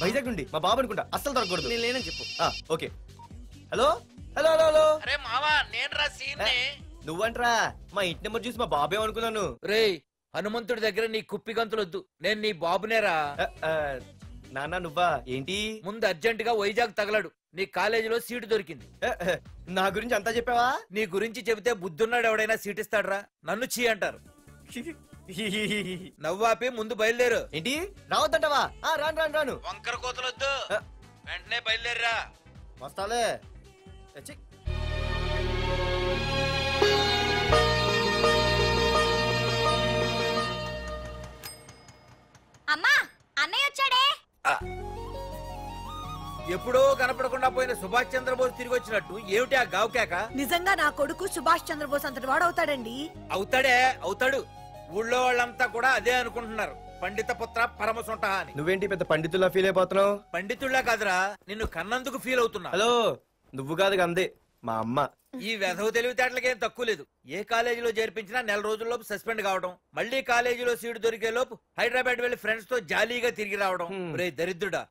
వైజాగ్ నుండి మా బాబు అనుకుంటా, అస్సలు దొరకకూడదు. నేను లేనని చెప్పు. Okay. Hello hello hello hello. అరే మావా, నేను రా సీన్ని. నువ్వంట్రా? మా ఇంటి నెంబర్ చూసి మా బాబే అనుకున్నాను. రేయ్, హనుమంతుడి దగ్గర నీ కుప్పి గంతులొద్దు, నేను నీ బాబునేరా. నాన్న నువ్వా? ఏంటి? ముందు అర్జెంట్ గా వైజాగ్ తగలడు, నీ కాలేజీలో సీటు దొరికింది. నా గురించి అంతా చెప్పావా? నీ గురించి చెబితే బుద్ధున్నాడు ఎవడైనా సీట్ ఇస్తాడ్రా? నన్ను చీ అంటారు. నవ్వాపి ముందు బయలుదేరు. ఏంటి రావద్దంటావా? రాను రాను రాను. వంకర కోతలొద్దు, వెంటనే బయలుదేరరా. వస్తాలే. అమ్మా, అన్నయ్య వచ్చాడే. ఎప్పుడో కనపడకుండా పోయిన సుభాష్ చంద్రబోస్ తిరిగి వచ్చినట్టు ఏమిటి ఆ గావుకేక? నిజంగా నా కొడుకు సుభాష్ చంద్రబోస్ అంతటి వాడు అవుతాడండి. అవుతాడే, అవుతాడు. ఊళ్ళో వాళ్ళంతా కూడా అదే అనుకుంటున్నారు, పండిత పుత్ర పరమ సొంట అని. నువ్వేంటి పెద్ద పండితుల్లా ఫీల్ అయిపోతున్నావు? పండితుళ్ళ కాదురా, నిన్ను కన్నందుకు ఫీల్ అవుతున్నా. హలో, నువ్వు కాదు అందే మా అమ్మ. ఈ వెధవ తెలివితేటలకేం తక్కువ లేదు. ఏ కాలేజీలో చేర్పించినా నెల రోజుల్లోపు సస్పెండ్ కావడం, మళ్ళీ కాలేజీలో సీటు దొరికే లోపు హైదరాబాద్ వెళ్లి ఫ్రెండ్స్ తో జాలీగా తిరిగి రావడం. రే దరిద్రుడా,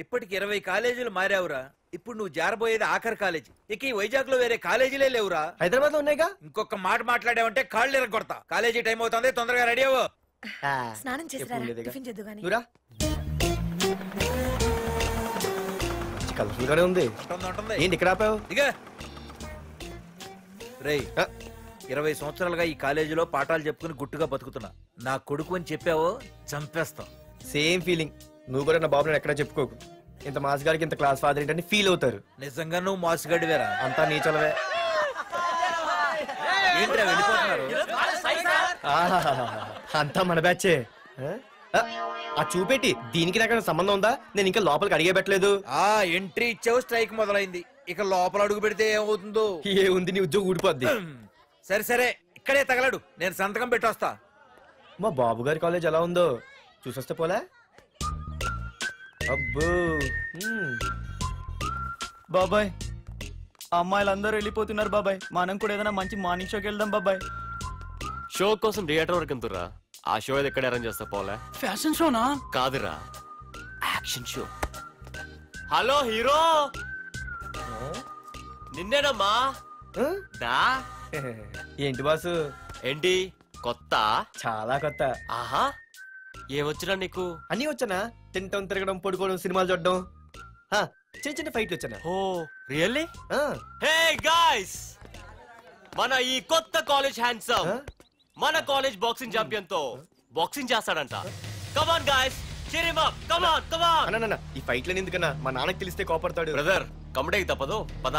ఇప్పటికి 20 కాలేజీలు మారావురా. ఇప్పుడు నువ్వు జారబోయేది ఆఖరి కాలేజీ. ఇక ఈ వైజాగ్ లో వేరే కాలేజీలే లేవురా. హైదరాబాద్ లో ఉన్నాయిగా. ఇంకొక మాట మాట్లాడావంటే కాళ్ళు ఎరగొడతా. కాలేజీ టైం అవుతుంది, తొందరగా రెడీ అవ్వు. స్నానం చేసిరా, టిఫిన్ చేద్దు గాని. కలర్ఫుల్ గానే ఉంది. ఏంటి ఇక్కడ ఆపావు? ఇక రేయ్, 20 సంవత్సరాలుగా ఈ కాలేజీలో పాఠాలు చెప్పుకుని గుట్టుగా బతుకుతున్నా. నా కొడుకు అని చెప్పావో చంపేస్తాం. Same feeling. నువ్వు కూడా నా బాబు నేను ఎక్కడా చెప్పుకోకు. ఇంత మాస్ గారికి ఇంత క్లాస్ ఫాదర్ ఏంటని ఫీల్ అవుతారు. నిజంగా నువ్వు మాసుగడివేరా? అంతా నీ చలవే. ఏంట్రా వెళ్ళిపోతున్నారు? అంతా మన బ్యాచే. ఆ చూపెట్టి దీనికి నాకు సంబంధం ఉందా? నేను ఇంకా లోపలికి అడిగే పెట్టలేదు. ఎంట్రీ ఇచ్చావు, స్ట్రైక్ మొదలైంది. ఇక లోపల అడుగు పెడితే ఏమవుతుందో? ఏ ఉంది, నీ ఉద్యోగం ఊడిపోద్ది. సరే సరే, ఇక్కడే తగలడు, నేను సంతకం పెట్టొస్తా. మా బాబు గారి కాలేజ్ ఎలా ఉందో చూసొస్తే పోలే. అబ్బో బాబాయ్, అమ్మాయిలందరూ వెళ్ళిపోతున్నారు బాబాయ్. మనం కూడా ఏదైనా మంచి మార్నింగ్ షోకి వెళ్దాం బాబాయ్. షో కోసం థియేటర్ వరకు ఎంతురా? ఆ షో ఏది ఎక్కడ అరేంజ్ చేస్తా పోలే? ఫ్యాషన్ షోనా? కాదురా, యాక్షన్ షో. హలో హీరో, నిన్నేనమ్మా. ఏంటి బాసు? ఏంటి కొత్త? చాలా కొత్త. ఆహా, ఏమొచ్చినా నీకు? అన్నీ వచ్చానా? తింటం, తిరగడం, పడుకోవడం, సినిమాలు చూడడం, చిన్న చిన్న ఫైట్లు వచ్చానా? ఓ రియల్లీ? హే గాయ్స్, మన ఈ కొత్త కాలేజ్ హ్యాండ్సమ్ మన కాలేజ్ బాక్సింగ్ ఛాంపియన్ తో బాక్సింగ్ చేస్తాడంట. Come on guys, cheer him up. Come on, come on. అన్న ఈ ఫైట్లని ఎందుకన్నా? మా నాన్నకి తెలిస్తే కోపడతాడు. బ్రదర్, కమడేకి తప్పదు, పద.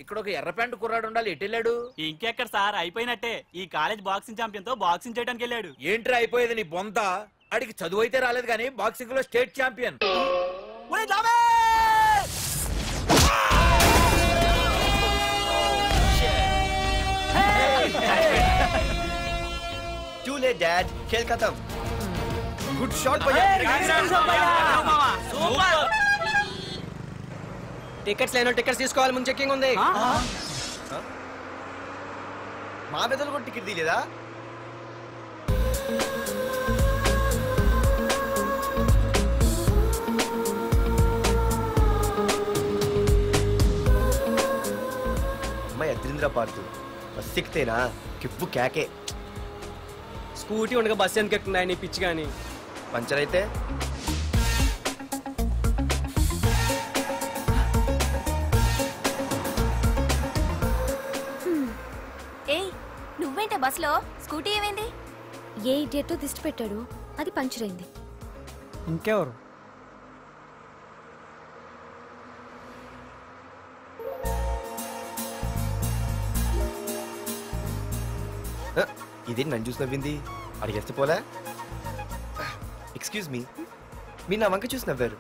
ఇక్కడ ఒక ఎర్ర ప్యాంటు కుర్రాడు ఉండాలి, ఎటు వెళ్ళాడు? ఇంకెక్కడ సార్, అయిపోయినట్టే. ఈ కాలేజ్ బాక్సింగ్ ఛాంపియన్ తో బాక్సింగ్ చేయడానికి వెళ్ళాడు. ఏంట్రా అయిపోయేది నీ బొంత? అడిగి చదువు అయితే రాలేదు కానీ బాక్సింగ్ లో state champion. Too late, Dad. खेल खत्म. Good shot, भैया. టికెట్స్ లేనో టికెట్స్ తీసుకోవాలి, ముందు చెక్కింగ్ ఉంది. మా పెద్దలు కూడా టికెట్ తీయలేదా? అమ్మాయి అద్రింద్ర పార్తు బస్ ఎక్కితేనా కిప్పు కేకే. స్కూటీ ఉండగా బస్సు ఎందుకు ఎక్కుతున్నాయి నీ పిచ్చి కానీ? పంచర్ అయితే నువ్వేంటే బస్సులో? స్కూటీ ఏమైంది? ఏ ఇడియట్ దిష్టి పెట్టాడు, అది పంచర్ అయింది. ఇంకెవరు? ఇదే నన్ను చూసి నవ్వింది. అడిగేస్తే పోలే. ఎక్స్క్యూజ్ మీ, మీరు నా వంక చూసి నవ్వారు.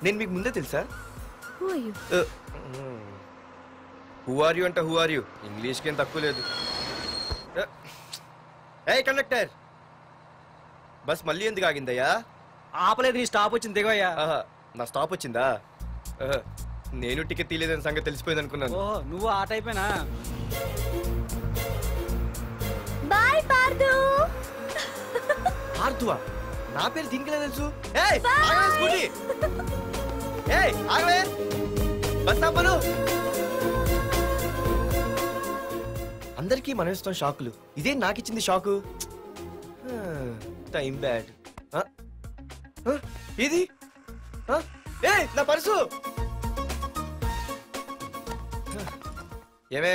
నేను మీకు ముందే తెలుసా? హూ ఆర్ యూ అంటే హూ ఆర్ యూ ఇంగ్లీష్కి ఏం తక్కువ లేదు. ఏ కండక్టర్, బస్ మళ్ళీ ఎందుకు ఆగిందయ్యా? ఆపలేదు, నీ స్టాప్ వచ్చింది దిగవయ్యా. ఆహా, నా స్టాప్ వచ్చిందా? ఆహా, నేను టికెట్ తీయలేదని సంగతి తెలిసిపోయింది అనుకున్నాను. ఓహో, నువ్వు ఆ టైపేనా? బాయ్ పార్దు. ఆర్తువా? నా పేరు దీనికిలా తెలుసు? ఏయ్, ఆగవే స్కూటీ. ఏయ్, ఆగవే. బస్ ఆపను. అందరికీ మనం ఇస్తాం షాకులు, ఇదే నాకు ఇచ్చింది షాకు. Time bad. ఇది నా పర్సు. ఏమే,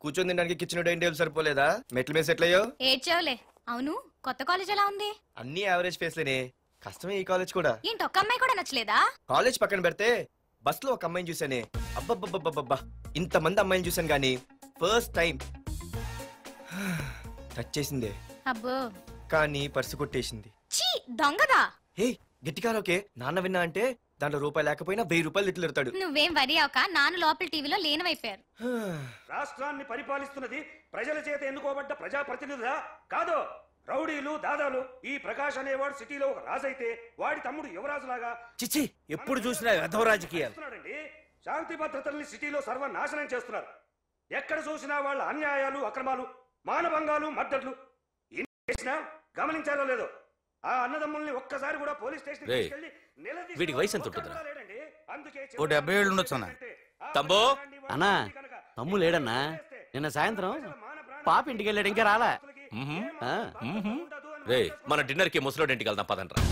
కూర్చొని తినడానికి కిచెన్ డైనింగ్ టేబుల్ సరిపోలేదా? మెట్ల మీద సెట్ అయ్యో. ఏడ్చావులే. అవును, కొత్త కాలేజ్ ఎలా ఉంది? అన్ని యావరేజ్ ఫేస్లేనే. కష్టమే ఈ కాలేజ్ కూడా. ఏంటి, ఒక్క అమ్మాయి కూడా నచ్చలేదా? కాలేజ్ పక్కన పెడితే బస్ లో ఒక అమ్మాయిని చూసానే, అబ్బబ్బబ్బబ్బబ్బా, ఇంతమంది అమ్మాయిని చూసాను గానీ ఫస్ట్ టైం టచ్ చేసిందే. అబ్బో, కానీ పర్సు కొట్టేసింది. చీ దొంగదా. హే, గట్టిగా ఓకే. నాన్న విన్నా అంటే దాంట్లో రూపాయి లేకపోయినా 1000 రూపాయలు తిట్లు. నువ్వేం వరి అవక, నాన్న లోపల టీవీలో లీనమైపోయారు. రాష్ట్రాన్ని పరిపాలిస్తున్నది ప్రజల చేత ఎన్నుకోబడ్డ ప్రజాప్రతినిధులా కాదు, రౌడీలు దాదాలు. ఈ ప్రకాష్ అనేవాడు సిటీలో ఒక రాజైతే వాడి తమ్ముడు యువరాజులాగా చిచ్చి, ఎప్పుడు చూసినా వెధవ రాజకీయాలు. శాంతి భద్రతల్ని సిటీలో సర్వనాశనం చేస్తున్నారు. ఎక్కడ చూసినా వాళ్ళ అన్యాయాలు, అక్రమాలు, మానభంగాలు, మద్దతులు. చేసినా గమనించారో లేదో, ఆ అన్నదమ్ముల్ని ఒక్కసారి కూడా పోలీస్ స్టేషన్ వీడికి వయసు ఎంత ఉంటుందిరా? ఓ 70 ఏళ్ళు ఉండొచ్చు అన్న. తమ్ముడు అన్నా, తమ్ము లేడన్నా. నిన్న సాయంత్రం పాప ఇంటికి వెళ్ళాడు, ఇంకా రాలా. రే, మన డిన్నర్ కి ముసలోడి ఇంటికి వెళ్దాం పదండ్రా.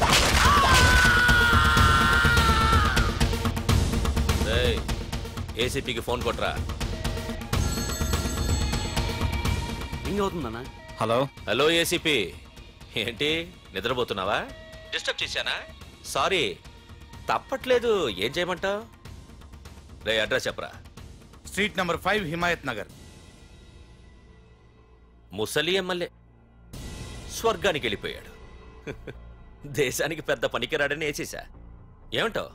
ఏసీపీకి ఫోన్ కొట్రా. రింగ్ అవుతుందన్నా. హలో. హలో ఏసీపీ, ఏంటి నిద్రపోతున్నావా? డిస్టర్బ్ చేశానా? సారీ, తప్పట్లేదు. ఏం చేయమంటావు? రే, అడ్రస్ చెప్పరా. Street number 5 Himayat Nagar. ముసలి ఎమ్మెల్యే స్వర్గానికి వెళ్ళిపోయాడు. దేశానికి పెద్ద పనికిరాడని వేసేసా. ఏమంటావు?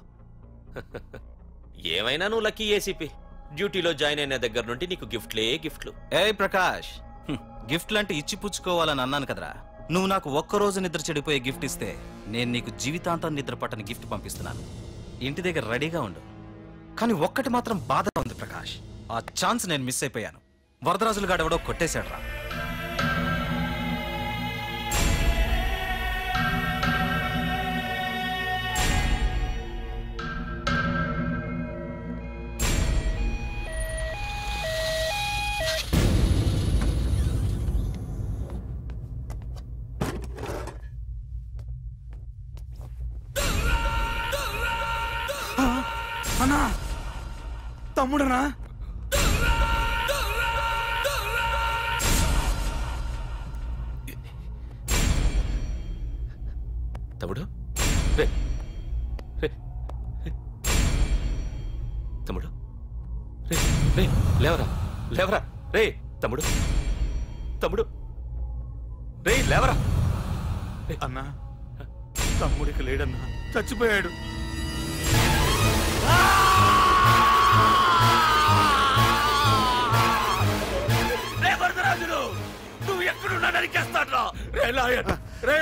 ఏమైనా నువ్వు లక్కీ ఏసీపీ. డ్యూటీలో జాయిన్ అయిన దగ్గర నుండి నీకు గిఫ్ట్లే గిఫ్ట్లు. ఏ ప్రకాష్, గిఫ్ట్లు అంటే ఇచ్చి పుచ్చుకోవాలని అన్నాను కదరా. నువ్వు నాకు ఒక్కరోజు నిద్ర చెడిపోయే గిఫ్ట్ ఇస్తే నేను నీకు జీవితాంతం నిద్ర పట్టని గిఫ్ట్ పంపిస్తున్నాను. ఇంటి దగ్గర రెడీగా ఉండు. కానీ ఒక్కటి మాత్రం బాధగా ఉంది ప్రకాష్, ఆ ఛాన్స్ నేను మిస్ అయిపోయాను. వరదరాజులు గాడు ఎవడో కొట్టేశాడు రా. అన్నా, తమ్ముడనా? తమ్ముడు, రే రే తమ్ముడు, రే రే లేవరా, లేవరా రే తమ్ముడు, తమ్ముడు రే లేవరా. అన్నా, తమ్ముడికి లేడన్నా, చచ్చిపోయాడు. వరదరాజులు, నువ్వు ఎక్కడున్నా నరికేస్తాడ్రా. రే లాయర్, రే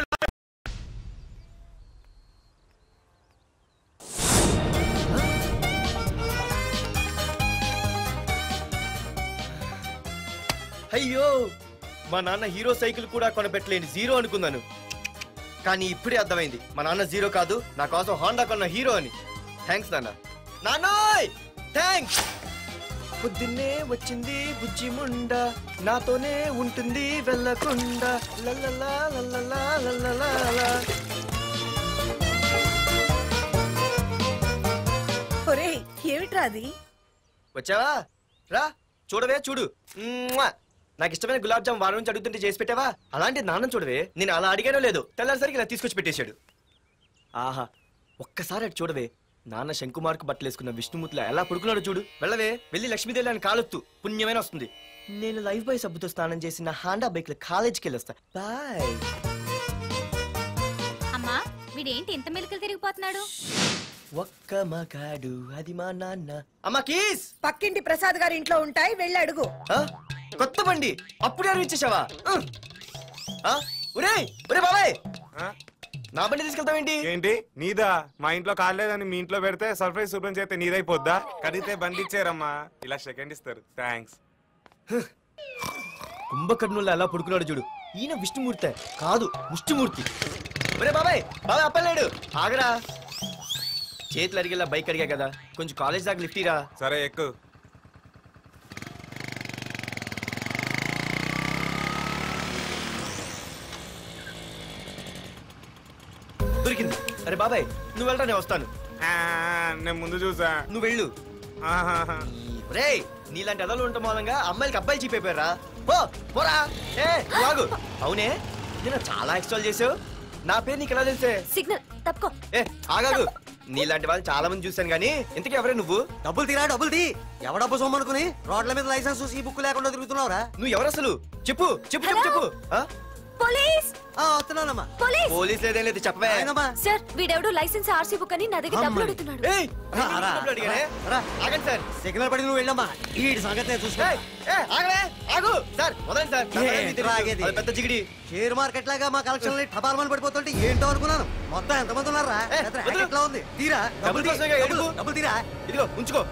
అయ్యో, మా నాన్న హీరో సైకిల్ కూడా కొనబెట్టలేని జీరో అనుకున్నాను. కానీ ఇప్పుడే అర్థమైంది, మా నాన్న జీరో కాదు, నా కోసం హోండా కొన్న హీరో అని. థ్యాంక్స్ నాన్న. నాన్నోయ్ థ్యాంక్స్. పొద్దున్నే వచ్చింది బుజ్జి ముండ, నాతోనే ఉంటుంది వెళ్ళకుండా. లల్లలా లల్లలా లల్లలా. ఒరేయ్, ఏమిట్రా అది? వచ్చావా? రా చూడవే, చూడు. నాకు ఇష్టమైన గులాబ్ జామ్ వారం నుంచి అడుగుతుంటే చేసి పెట్టావా? అలాంటి నాన్న చూడవే, నేను అలా అడిగానో లేదు, తెల్లారిసరికి ఇలా తీసుకొచ్చి పెట్టేశాడు. ఆహా, ఒక్కసారి అటు చూడవే, నాన్న శంకుమార్కు బట్టలేసుకున్న విష్ణుమూర్తిలా ఎలా పడుకున్నాడు చూడు. వెళ్ళవే, వెళ్ళి లక్ష్మీదేవి అని కాలొత్తు, పుణ్యమైన వస్తుంది. నేను లైఫ్ బాయ్ సబ్బుతో స్నానం చేసిన హాండా బైక్ లో కాలేజీకి వెళ్ళొస్తా. బాయ్. అమ్మా, వీడేంటి ఇంత మెలికలు తిరిగిపోతున్నాడు? ఒక్క మగాడు అది మా నాన్న. అమ్మా కీస్. పక్కింటి ప్రసాద్ గారి ఇంట్లో ఉంటాయి, వెళ్ళి అడుగు. కొత్త బండి అప్పుడే ఇచ్చేసావా? ఒరే ఒరే బాబాయ్, నా బండి తీసుకెళ్తావేంటి? ఏంటి నీదా? మా ఇంట్లో కాలేదని మీ ఇంట్లో పెడితే సర్ప్రైజ్ శుభ్రం చేస్తే నీదైపోద్దా? కడిగితే బండి ఇచ్చారమ్మా, ఇలా సెకండ్ ఇస్తారు. థ్యాంక్స్. కుంభకర్ణుల్లో ఎలా పడుకున్నాడు చూడు. ఈయన విష్ణుమూర్తి కాదు, ముష్టిమూర్తి. ఒరే బాబాయ్ బాబాయ్ అప్పలేడు, ఆగరా. చేతులు అడిగేలా బైక్ అడిగా కదా, కొంచెం కాలేజ్ దాకా లిఫ్ట్ ఇరా. సరే ఎక్కు. దొరికింది. అరే బాబాయ్ నువ్వు వెళ్ళరా, నేను వస్తాను. నేను ముందు చూసా, నువ్వు వెళ్ళు. రే నీలాంటి అదలు ఉండటం మూలంగా అమ్మాయిలకి అబ్బాయిలు చీపైపోయారా? పోరా. ఏ ఆగు. అవునే నేను చాలా ఎక్స్ట్రాల్ చేసావు. నా పేరు నీకు ఎలా తెలిసే? సిగ్నల్ తప్పుకో. ఏ ఆగాగు. నీలాంటి వాళ్ళు చాలా మంది చూశాను గానీ ఇంతకీ ఎవరే నువ్వు? డబ్బులు తీరా, డబ్బులు తీ. ఎవడబ్బు సొమ్మనుకుని రోడ్ల మీద లైసెన్స్ చూసి బుక్ లేకుండా తిరుగుతున్నావురా? నువ్వు ఎవరు అసలు? చెప్పు చెప్పు చెప్పు చెప్పు. పోలీస్. వస్తున్నానమ్మా. పోలీస్. పోలీస్ లేదేం లేదు, చెప్పవే. సార్ వీడెవడో లైసెన్స్ ఆర్సీ బుక్ అని నా దగ్గర డబ్బులు అడుగుతున్నాడు. ఆగండి సార్. సిగ్నల్ పడి నువ్వు వెళ్ళమ్మా, ఈ సంగతి నేను చూసుకో. ఆగు సార్, వదండి సార్. అది పెద్ద జిగిడి. షేర్ మార్కెట్ లాగా మా కలెక్షన్ టపాల్మని పడిపోతుంటే ఏంటో అనుకున్నాను. మొత్తం ఎంతమంది ఉన్నారా? ఎట్లా ఉంది? తీరా డబ్బులు డబ్బులు తీరా. ఇదిగో ఉంచుకో.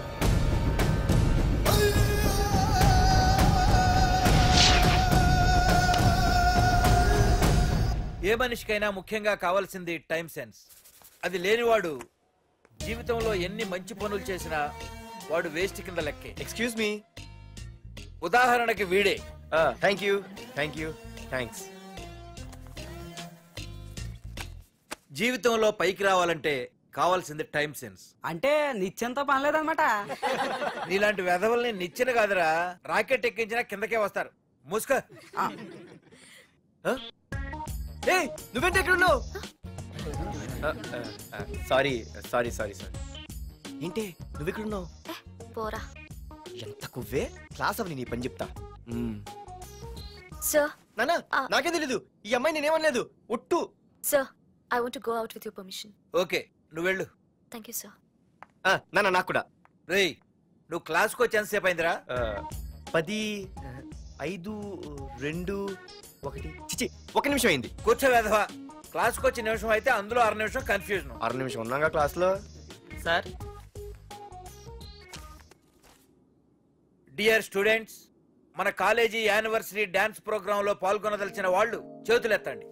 ఏ మనిషికైనా ముఖ్యంగా కావాల్సింది టైం సెన్స్. అది లేనివాడు జీవితంలో ఎన్ని మంచి పనులు చేసినా వాడు వేస్ట్ కింద లెక్కే. Excuse me. ఉదాహరణకి వీడే. Thank you thank you thanks. జీవితంలో పైకి రావాలంటే కావాల్సింది టైం సెన్స్. అంటే నిత్యంతో పనిలేదన్నమాట. నీలాంటి వెధవల్ని నిచ్చెన కాదురా, రాకెట్ ఎక్కించినా కిందకే వస్తారు. ముసుక. నువ్వేంటి ఎక్కడ ఉన్నావు? Sorry sorry sorry sorry. ఏంటి నువ్వు ఎక్కడ ఉన్నావు? పోరా. ఎంత కువ్వే. క్లాస్ అవని నీ పని చెప్తా. సార్ నానా నాకే తెలీదు. ఈ అమ్మాయి నేనేమనలేదు, ఒట్టు. Sir I want to go out with your permission. Okay నువ్వు వెళ్ళు. Thank you sir. నానా నాకు కూడా. రేయ్ నువ్వు క్లాస్కి వచ్చి ఎంతసేపు అయిందిరా? 10, 5, 2, 1. చిచి 1 నిమిషం అయింది. కూర్చో వెధవా. క్లాస్కి వచ్చి నిమిషం అయితే అందులో 6 నిమిషం కన్ఫ్యూజన్. 6 నిమిషం ఉన్నాగా క్లాస్ లో. సార్ డియర్ స్టూడెంట్స్, మన కాలేజీ యానివర్సరీ డాన్స్ ప్రోగ్రామ్ లో పాల్గొనదలిచిన వాళ్ళు చేతులెత్తండి.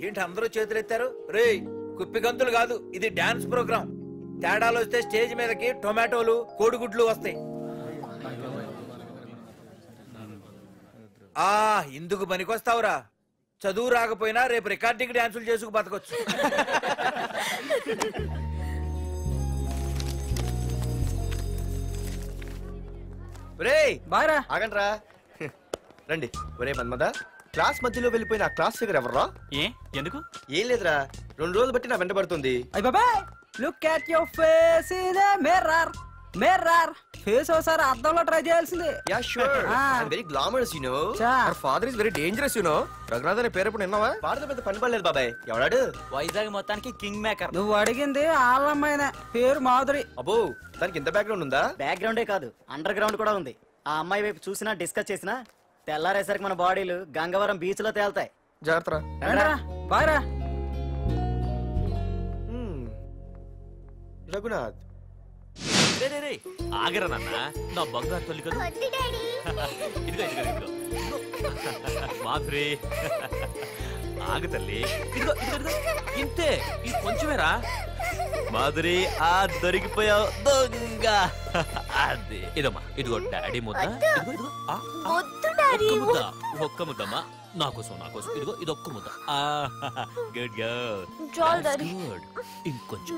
ఏంటి అందరూ చేతులెత్తారు? రేయ్ కుప్పి గంతులు కాదు, ఇది డాన్స్ ప్రోగ్రామ్. తేడాలు వస్తే స్టేజ్ మీదకి టొమాటోలు కోడిగుడ్లు వస్తాయి. ఇందుకు పనికొస్తావురా. చదువు రాకపోయినా రేపు రికార్డింగ్ డాన్సులు చేసుకు బతకొచ్చు. ఆగండ్రా రండి. ఒరే మన్మద, క్లాస్ మధ్యలో వెళ్ళిపోయిన ఆ క్లాస్ ఫిగర్ ఎవర్రా? ఎందుకు? ఏం లేదురా, 2 రోజులు బట్టి నా వెంట పడుతుంది. అయ్ బాబాయ్ look at your face in the mirror. Mirror face ఒకసారి అద్దంలో ట్రై చేయాల్సింది. Yeah sure. I am very glamorous you know. Our father is very dangerous you know. Raghunath అనే పేరు ఎప్పుడు విన్నావా? వాడితో పెద్ద పని పడలేదు బాబాయ్. ఎవడాడు? వైజాగ్ మొత్తానికి కింగ్ మేకర్. నువ్వు అడిగింది ఆళ్ళమ్మాయిన పేరు మాధురి. అబ్బో దానికి ఇంత బ్యాక్గ్రౌండ్ ఉందా? బ్యాక్గ్రౌండే కాదు, అండర్ గ్రౌండ్ కూడా ఉంది. ఆ అమ్మాయి వైపు చూసినా డిస్కస్ చేసినా తెల్లారేసరికి మన బాడీలు గంగవరం బీచ్ లో తేలుతాయి. జాగ్రత్త. బాయ్రా. రఘునాథ్ ఆగరా నాన్న, నా బంగారు తల్లి కదా. ఇదిగో ఇదిగో ఇదిగో మాధురి, ఆగు తల్లి. ఇదిగో ఇదిగో ఇంతే, ఇది కొంచెమేరా. మాధురి దొరికిపోయావు దొంగ. అదే ఇదమ్మా, ఇదిగో డాడీ ముద్ద. ఇదిగో ఇదిగో ఒక్క ముద్దమ్మా, నా కోసం ఇదిగో ఇది ఒక్క ముద్ద. Good girl. ఇంకొంచెం.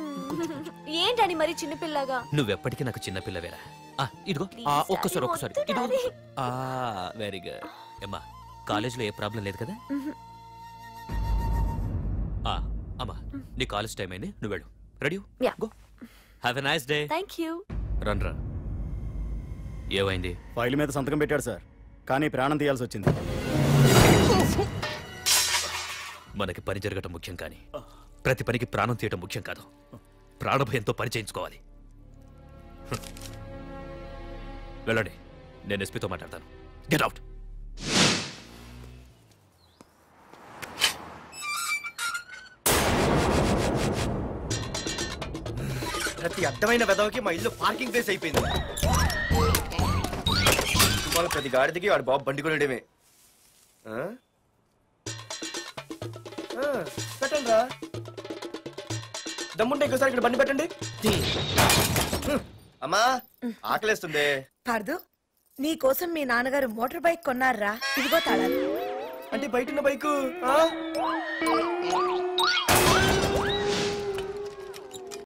ఏంటని మరి చిన్నపిల్లగా? నువ్వెప్పటికీ నాకు చిన్నపిల్లవేరా. ఇదిగో ఒక్కసారి ఇదిగో. Very good. అమ్మా కాలేజీలో ఏ ప్రాబ్లం లేదు కదా? అమ్మా నీ కాలేజ్ టైం అయింది, నువ్వు వెళ్ళు. Ready? Go. Have a nice day. Thank you. Run రా. ఏమైంది? ఫైల్ మీద సంతకం పెట్టాడు సార్, కానీ ప్రాణం తీయాల్సి వచ్చింది. మనకి పని జరగటం ముఖ్యం, కానీ ప్రతి పనికి ప్రాణం తీయటం ముఖ్యం కాదు. ప్రాణభయంతో పని చేయించుకోవాలి. వెళ్ళండి, నేను ఎస్పీతో మాట్లాడతాను. Get out. ప్రతి అడ్డమైన వెదవకి మా ఇల్లు పార్కింగ్ ప్లేస్ అయిపోయింది. వాళ్ళ ప్రతి గాడిదకి వాడు బాబు బండి కొనడమే. పెట్టండి రా, దమ్ముంటే ఇంకోసారి ఇక్కడ బండి పెట్టండి. అమ్మా ఆకలేస్తుంది. పార్దు, నీ కోసం మీ నాన్నగారు మోటార్ బైక్ కొన్నారా? ఇదిగో తాళాలు. అంటే బయట ఉన్న బైకు